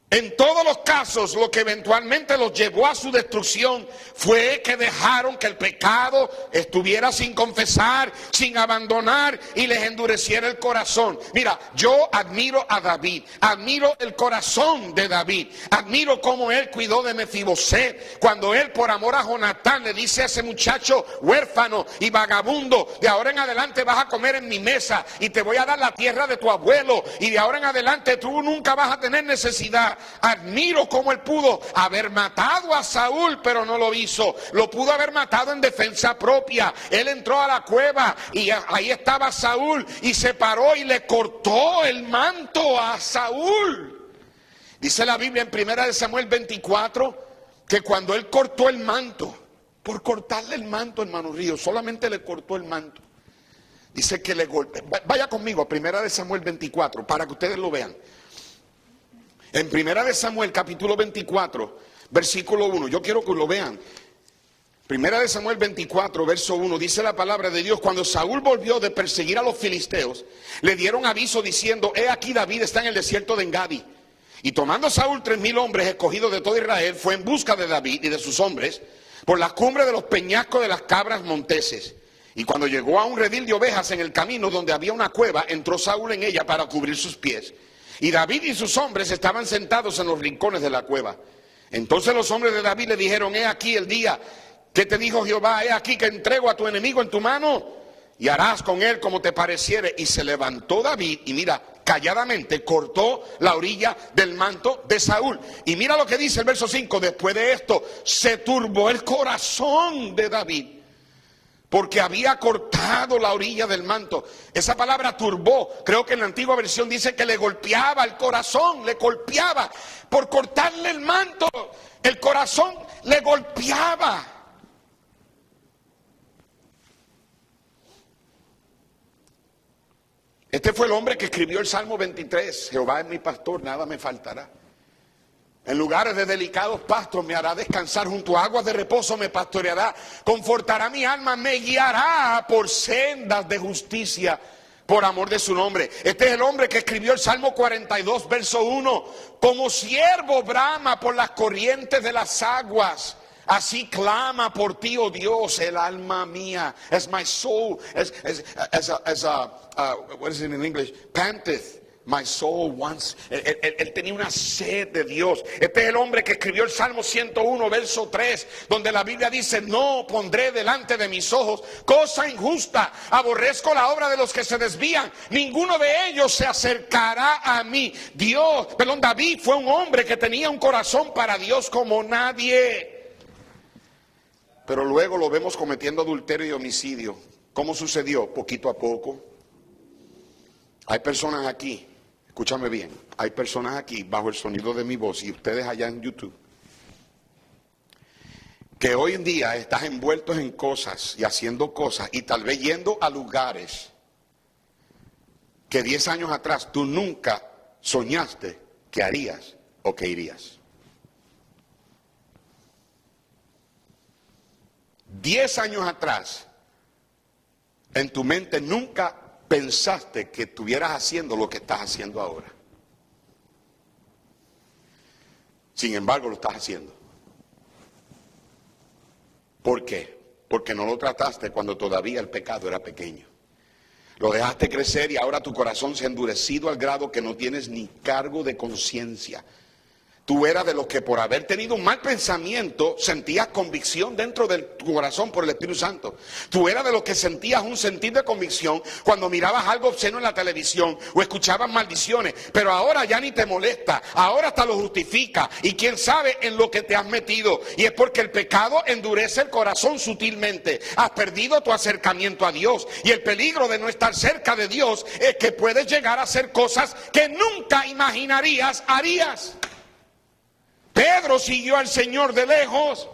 [SPEAKER 1] En todos los casos, lo que eventualmente los llevó a su destrucción fue que dejaron que el pecado estuviera sin confesar, sin abandonar y les endureciera el corazón. Mira, yo admiro a David, admiro el corazón de David, admiro cómo él cuidó de Mefiboset, cuando él por amor a Jonatán le dice a ese muchacho huérfano y vagabundo, de ahora en adelante vas a comer en mi mesa y te voy a dar la tierra de tu abuelo y de ahora en adelante tú nunca vas a tener necesidad. admiro cómo él pudo haber matado a Saúl, pero no lo hizo. Lo pudo haber matado en defensa propia. Él entró a la cueva y ahí estaba Saúl y se paró y le cortó el manto a Saúl. Dice la Biblia en 1 Samuel 24 que cuando él cortó el manto, por cortarle el manto, hermano Río, solamente le cortó el manto. Dice que le golpeó. Vaya conmigo a 1 Samuel 24 para que ustedes lo vean. En 1 Samuel capítulo 24, versículo 1, yo quiero que lo vean. 1 Samuel 24, verso 1, dice la palabra de Dios: cuando Saúl volvió de perseguir a los filisteos, le dieron aviso diciendo: he aquí David está en el desierto de Engadi. Y tomando Saúl 3,000 hombres escogidos de todo Israel, fue en busca de David y de sus hombres por las cumbres de los peñascos de las cabras monteses. Y cuando llegó a un redil de ovejas en el camino donde había una cueva, entró Saúl en ella para cubrir sus pies. Y David y sus hombres estaban sentados en los rincones de la cueva. Entonces los hombres de David le dijeron: he aquí el día que te dijo Jehová, he aquí que entrego a tu enemigo en tu mano y harás con él como te pareciere. Y se levantó David y mira, calladamente cortó la orilla del manto de Saúl. Y mira lo que dice el verso 5, después de esto se turbó el corazón de David, porque había cortado la orilla del manto. Esa palabra turbó, creo que en la antigua versión dice que le golpeaba el corazón, le golpeaba por cortarle el manto. El corazón le golpeaba. Este fue el hombre que escribió el Salmo 23. Jehová es mi pastor, nada me faltará. En lugares de delicados pastos me hará descansar, junto a aguas de reposo me pastoreará, confortará mi alma, me guiará por sendas de justicia, por amor de su nombre. Este es el hombre que escribió el Salmo 42, verso 1. Como siervo brama por las corrientes de las aguas, así clama por ti, oh Dios, el alma mía. As my soul, what is it in English? Panteth. My soul wants. Él tenía una sed de Dios. Este es el hombre que escribió el Salmo 101, verso 3, donde la Biblia dice: no pondré delante de mis ojos cosa injusta, aborrezco la obra de los que se desvían, ninguno de ellos se acercará a mí. David fue un hombre que tenía un corazón para Dios como nadie. Pero luego lo vemos cometiendo adulterio y homicidio. ¿Cómo sucedió? Poquito a poco. Hay personas aquí, escúchame bien, hay personas aquí bajo el sonido de mi voz y ustedes allá en YouTube, que hoy en día estás envueltos en cosas y haciendo cosas y tal vez yendo a lugares que 10 años atrás tú nunca soñaste que harías o que irías. 10 años atrás, en tu mente nunca pensaste que estuvieras haciendo lo que estás haciendo ahora. Sin embargo, lo estás haciendo. ¿Por qué? Porque no lo trataste cuando todavía el pecado era pequeño. Lo dejaste crecer y ahora tu corazón se ha endurecido al grado que no tienes ni cargo de conciencia. Tú eras de los que por haber tenido un mal pensamiento sentías convicción dentro de tu corazón por el Espíritu Santo. Tú eras de los que sentías un sentir de convicción cuando mirabas algo obsceno en la televisión o escuchabas maldiciones. Pero ahora ya ni te molesta, ahora hasta lo justifica. Y quién sabe en lo que te has metido. Y es porque el pecado endurece el corazón sutilmente. Has perdido tu acercamiento a Dios. Y el peligro de no estar cerca de Dios es que puedes llegar a hacer cosas que nunca imaginarías harías. Pedro siguió al Señor de lejos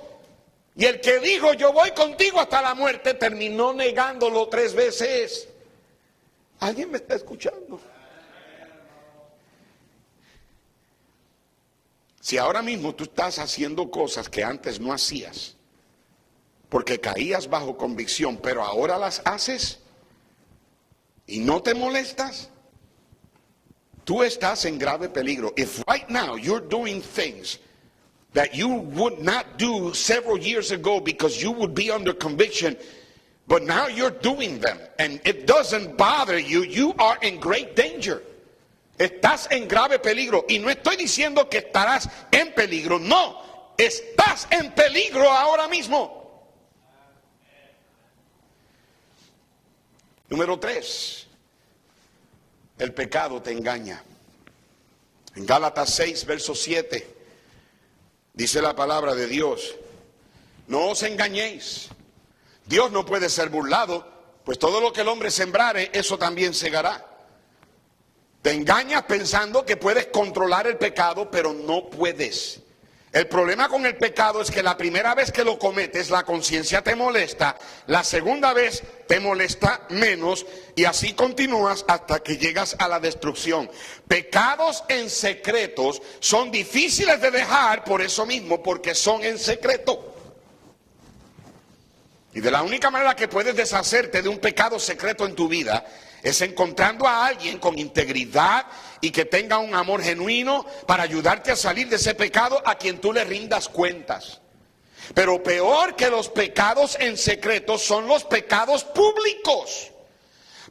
[SPEAKER 1] y el que dijo yo voy contigo hasta la muerte terminó negándolo 3 veces. ¿Alguien me está escuchando? Si ahora mismo tú estás haciendo cosas que antes no hacías porque caías bajo convicción, pero ahora las haces y no te molestas, tú estás en grave peligro. If right now you're doing things that you would not do several years ago because you would be under conviction, but now you're doing them and it doesn't bother you, you are in great danger. Estás en grave peligro. Y no estoy diciendo que estarás en peligro, no, estás en peligro ahora mismo. Número 3, el pecado te engaña. En Gálatas 6, verso 7, dice la palabra de Dios: no os engañéis, Dios no puede ser burlado, pues todo lo que el hombre sembrare, eso también segará. Te engañas pensando que puedes controlar el pecado, pero no puedes. El problema con el pecado es que la primera vez que lo cometes, la conciencia te molesta, la segunda vez te molesta menos, y así continúas hasta que llegas a la destrucción. Pecados en secretos son difíciles de dejar por eso mismo, porque son en secreto. Y de la única manera que puedes deshacerte de un pecado secreto en tu vida es encontrando a alguien con integridad y que tenga un amor genuino para ayudarte a salir de ese pecado, a quien tú le rindas cuentas. Pero peor que los pecados en secreto son los pecados públicos.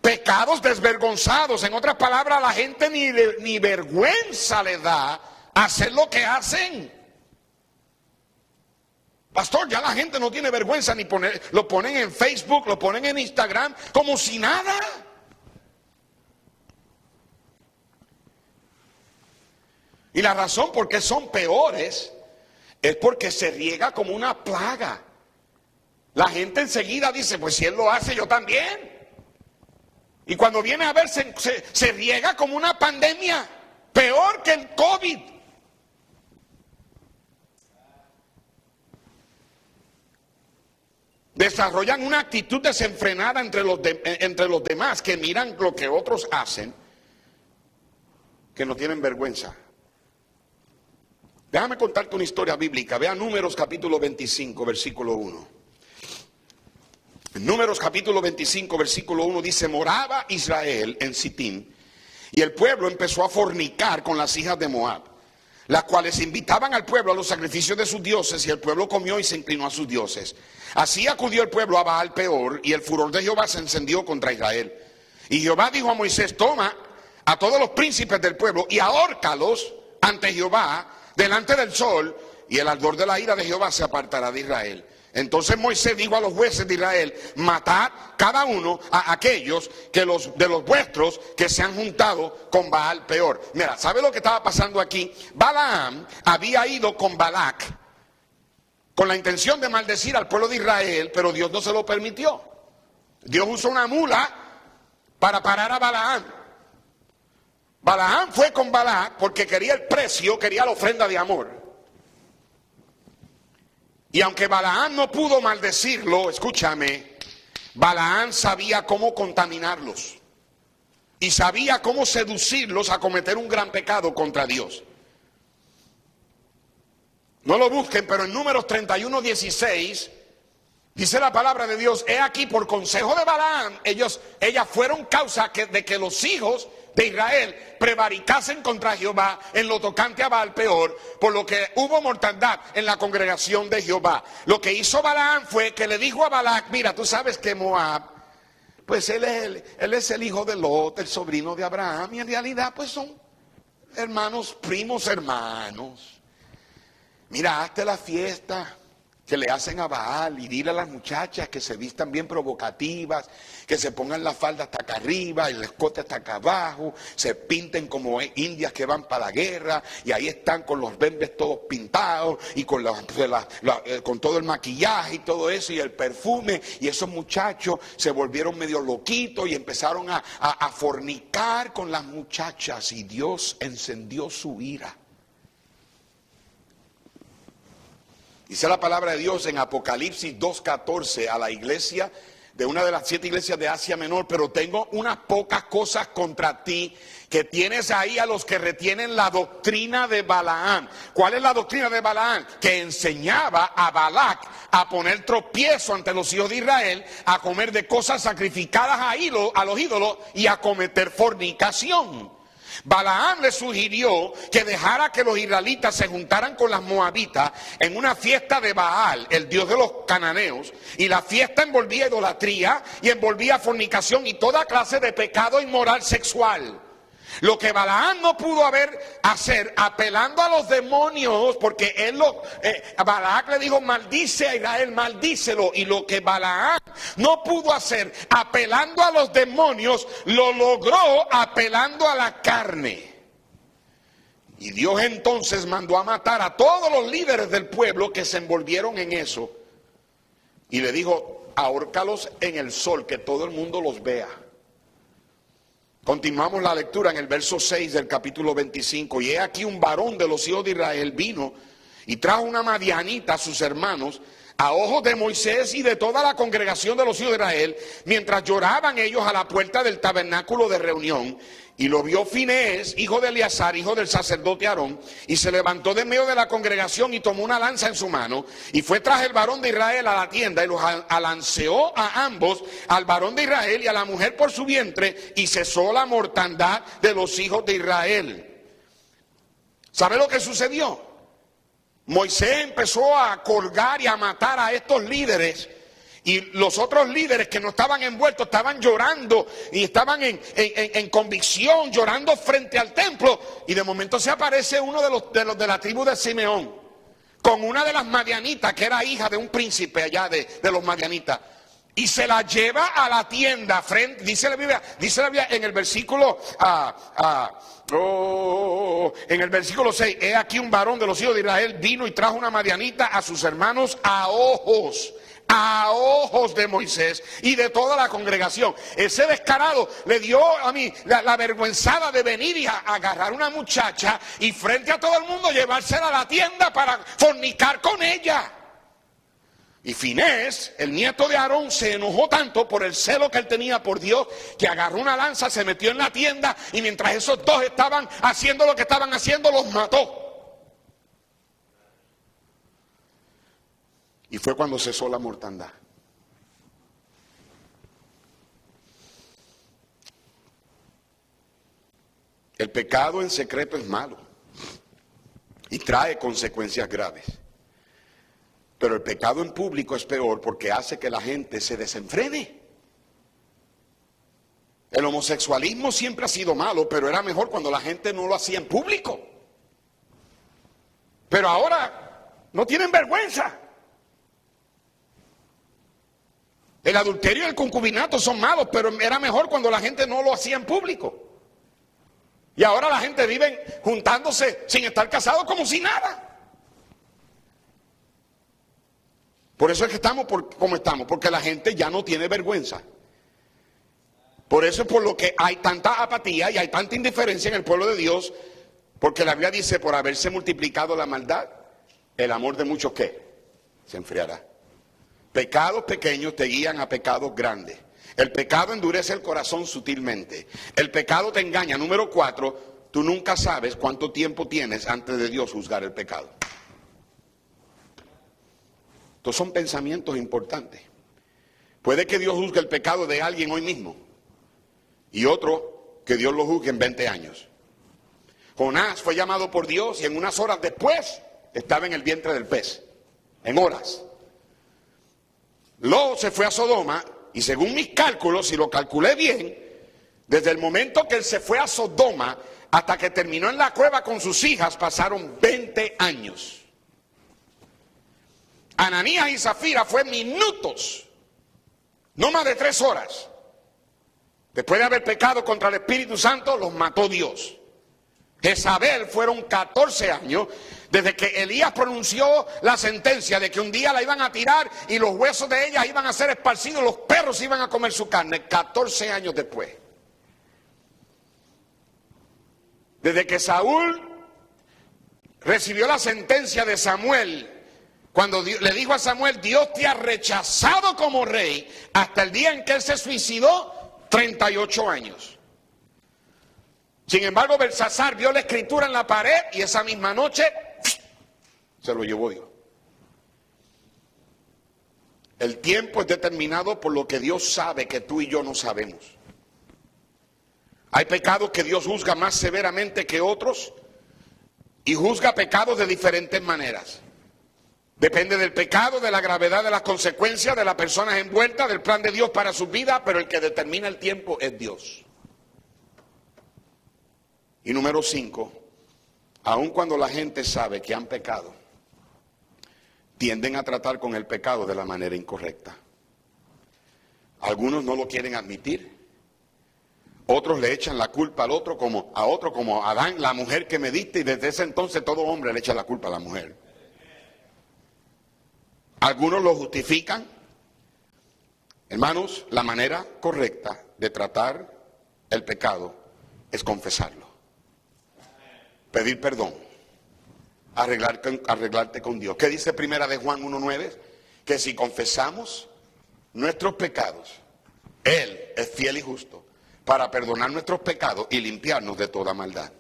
[SPEAKER 1] Pecados desvergonzados. En otras palabras, a la gente ni vergüenza le da hacer lo que hacen. Pastor, ya la gente no tiene vergüenza ni lo ponen en Facebook, lo ponen en Instagram, como si nada. Y la razón por qué son peores es porque se riega como una plaga. La gente enseguida dice, pues si él lo hace, yo también. Y cuando viene a ver, se riega como una pandemia, peor que el COVID. Desarrollan una actitud desenfrenada entre los demás, que miran lo que otros hacen, que no tienen vergüenza. Déjame contarte una historia bíblica. Vea Números capítulo 25, versículo 1. En Números capítulo 25, versículo 1 dice: moraba Israel en Sitim, y el pueblo empezó a fornicar con las hijas de Moab, las cuales invitaban al pueblo a los sacrificios de sus dioses, y el pueblo comió y se inclinó a sus dioses. Así acudió el pueblo a Baal Peor, y el furor de Jehová se encendió contra Israel. Y Jehová dijo a Moisés: toma a todos los príncipes del pueblo y ahórcalos ante Jehová delante del sol, y el ardor de la ira de Jehová se apartará de Israel. Entonces Moisés dijo a los jueces de Israel: matad cada uno a aquellos de los vuestros que se han juntado con Baal Peor. Mira, ¿sabe lo que estaba pasando aquí? Balaam había ido con Balac con la intención de maldecir al pueblo de Israel, pero Dios no se lo permitió. Dios usó una mula para parar a Balaam. Balaam fue con Balac porque quería el precio, quería la ofrenda de amor. Y aunque Balaam no pudo maldecirlo, escúchame, Balaam sabía cómo contaminarlos y sabía cómo seducirlos a cometer un gran pecado contra Dios. No lo busquen, pero en Números 31:16 dice la palabra de Dios: he aquí, por consejo de Balaam, ellas fueron causa de que los hijos de Israel prevaricasen contra Jehová en lo tocante a Baal Peor, por lo que hubo mortandad en la congregación de Jehová. Lo que hizo Balaam fue que le dijo a Balac: mira, tú sabes que Moab, pues él es el hijo de Lot, el sobrino de Abraham, y en realidad pues son hermanos, primos hermanos. Mira, hazte la fiesta que le hacen a Baal y dile a las muchachas que se vistan bien provocativas, que se pongan la falda hasta acá arriba y el escote hasta acá abajo, se pinten como indias que van para la guerra, y ahí están con los bembes todos pintados y con todo el maquillaje y todo eso y el perfume, y esos muchachos se volvieron medio loquitos y empezaron a fornicar con las muchachas, y Dios encendió su ira. Dice la palabra de Dios en Apocalipsis 2:14 a la iglesia de una de las 7 iglesias de Asia Menor: pero tengo unas pocas cosas contra ti, que tienes ahí a los que retienen la doctrina de Balaam. ¿Cuál es la doctrina de Balaam? Que enseñaba a Balac a poner tropiezo ante los hijos de Israel, a comer de cosas sacrificadas a los ídolos y a cometer fornicación. Balaam le sugirió que dejara que los israelitas se juntaran con las moabitas en una fiesta de Baal, el dios de los cananeos, y la fiesta envolvía idolatría y envolvía fornicación y toda clase de pecado inmoral sexual. Lo que Balaam no pudo hacer, apelando a los demonios, porque Balac le dijo: maldice a Israel, maldícelo. Y lo que Balaam no pudo hacer, apelando a los demonios, lo logró apelando a la carne. Y Dios entonces mandó a matar a todos los líderes del pueblo que se envolvieron en eso. Y le dijo, ahórcalos en el sol, que todo el mundo los vea. Continuamos la lectura en el verso 6 del capítulo 25. Y he aquí un varón de los hijos de Israel vino y trajo una madianita a sus hermanos, a ojos de Moisés y de toda la congregación de los hijos de Israel, mientras lloraban ellos a la puerta del tabernáculo de reunión. Y lo vio Finehés, hijo de Eleazar, hijo del sacerdote Aarón, y se levantó de en medio de la congregación y tomó una lanza en su mano, y fue tras el varón de Israel a la tienda, y los alanceó a ambos, al varón de Israel y a la mujer por su vientre, y cesó la mortandad de los hijos de Israel. ¿Sabe lo que sucedió? Moisés empezó a colgar y a matar a estos líderes, y los otros líderes que no estaban envueltos estaban llorando y estaban en convicción, llorando frente al templo. Y de momento se aparece uno de la tribu de Simeón con una de las madianitas, que era hija de un príncipe allá de los madianitas, y se la lleva a la tienda. Dice la Biblia en el versículo en el versículo 6, he aquí un varón de los hijos de Israel vino y trajo una madianita a sus hermanos a ojos de Moisés y de toda la congregación. Ese descarado le dio a mí la vergüenzada de venir y agarrar una muchacha y frente a todo el mundo llevársela a la tienda para fornicar con ella. Y Finehés, el nieto de Aarón, se enojó tanto por el celo que él tenía por Dios, que agarró una lanza, se metió en la tienda, y mientras esos dos estaban haciendo lo que estaban haciendo, los mató. Y fue cuando cesó la mortandad. El pecado en secreto es malo y trae consecuencias graves. Pero el pecado en público es peor porque hace que la gente se desenfrene. El homosexualismo siempre ha sido malo, pero era mejor cuando la gente no lo hacía en público. Pero ahora no tienen vergüenza. El adulterio y el concubinato son malos, pero era mejor cuando la gente no lo hacía en público. Y ahora la gente vive juntándose sin estar casados como si nada. Por eso es que estamos como estamos, porque la gente ya no tiene vergüenza. Por eso es por lo que hay tanta apatía y hay tanta indiferencia en el pueblo de Dios, porque la Biblia dice, por haberse multiplicado la maldad, el amor de muchos, ¿qué? Se enfriará. Pecados pequeños te guían a pecados grandes. El pecado endurece el corazón sutilmente. El pecado te engaña. Número 4, tú nunca sabes cuánto tiempo tienes antes de Dios juzgar el pecado. Estos son pensamientos importantes. Puede que Dios juzgue el pecado de alguien hoy mismo y otro que Dios lo juzgue en 20 años. Jonás fue llamado por Dios y en unas horas después estaba en el vientre del pez. En horas. Lot se fue a Sodoma y según mis cálculos, si lo calculé bien, desde el momento que él se fue a Sodoma hasta que terminó en la cueva con sus hijas pasaron 20 años. Ananías y Zafira fue minutos, no más de 3 horas. Después de haber pecado contra el Espíritu Santo, los mató Dios. Jezabel fueron 14 años desde que Elías pronunció la sentencia de que un día la iban a tirar y los huesos de ella iban a ser esparcidos, los perros iban a comer su carne. 14 años después. Desde que Saúl recibió la sentencia de Samuel, cuando le dijo a Samuel, Dios te ha rechazado como rey, hasta el día en que él se suicidó, 38 años. Sin embargo, Belsasar vio la escritura en la pared y esa misma noche se lo llevó Dios. El tiempo es determinado por lo que Dios sabe que tú y yo no sabemos. Hay pecados que Dios juzga más severamente que otros y juzga pecados de diferentes maneras. Depende del pecado, de la gravedad de las consecuencias, de las personas envueltas, del plan de Dios para su vida, pero el que determina el tiempo es Dios. Y número 5, aun cuando la gente sabe que han pecado, tienden a tratar con el pecado de la manera incorrecta. Algunos no lo quieren admitir, Otros le echan la culpa al otro como a Adán, la mujer que me diste, y desde ese entonces todo hombre le echa la culpa a la mujer. Algunos lo justifican. Hermanos, la manera correcta de tratar el pecado es confesarlo, pedir perdón, arreglarte con Dios. ¿Qué dice Primera de Juan 1:9? Que si confesamos nuestros pecados, Él es fiel y justo para perdonar nuestros pecados y limpiarnos de toda maldad.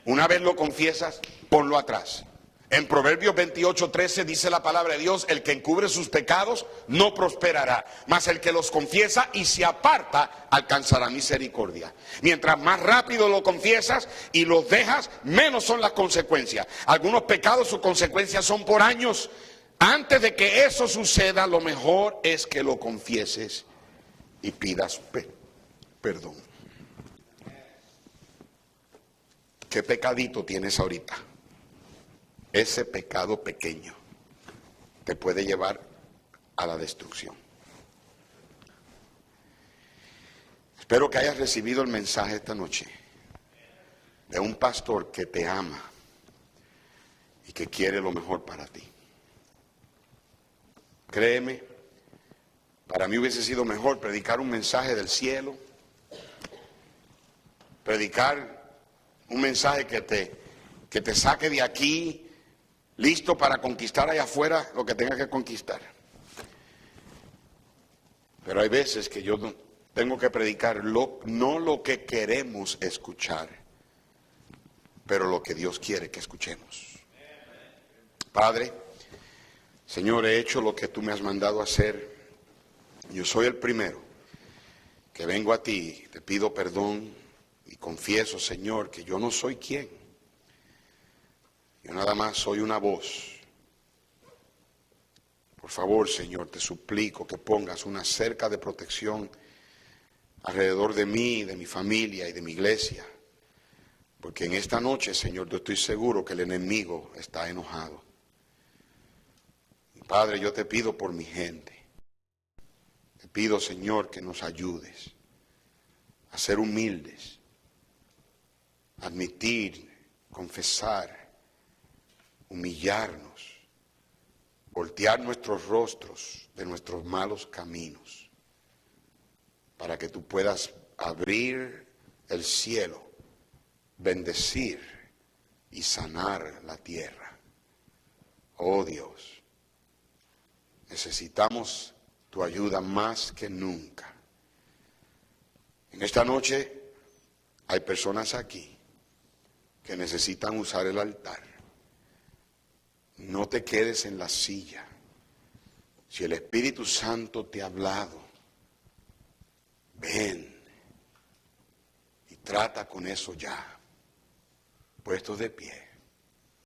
[SPEAKER 1] Una vez lo confiesas, ponlo atrás. En Proverbios 28:13 dice la palabra de Dios: el que encubre sus pecados no prosperará, mas el que los confiesa y se aparta alcanzará misericordia. Mientras más rápido lo confiesas y los dejas, menos son las consecuencias. Algunos pecados, sus consecuencias son por años. Antes de que eso suceda, lo mejor es que lo confieses y pidas perdón. ¿Qué pecadito tienes ahorita? Ese pecado pequeño te puede llevar a la destrucción. Espero que hayas recibido el mensaje esta noche de un pastor que te ama y que quiere lo mejor para ti. Créeme, para mí hubiese sido mejor predicar un mensaje del cielo, predicar un mensaje que te saque de aquí listo para conquistar allá afuera lo que tenga que conquistar. Pero hay veces que yo tengo que predicar no lo que queremos escuchar, pero lo que Dios quiere que escuchemos. Padre, Señor, he hecho lo que tú me has mandado hacer. Yo soy el primero que vengo a ti, te pido perdón y confieso, Señor, que yo no soy quien. Yo nada más soy una voz. Por favor, Señor, te suplico que pongas una cerca de protección alrededor de mí, de mi familia y de mi iglesia. Porque en esta noche, Señor, yo estoy seguro que el enemigo está enojado. Padre, yo te pido por mi gente. Te pido, Señor, que nos ayudes a ser humildes, admitir, confesar, humillarnos, voltear nuestros rostros de nuestros malos caminos, para que tú puedas abrir el cielo, bendecir y sanar la tierra. Oh Dios, necesitamos tu ayuda más que nunca. En esta noche hay personas aquí que necesitan usar el altar. No te quedes en la silla. Si el Espíritu Santo te ha hablado, ven y trata con eso ya. Puestos de pie.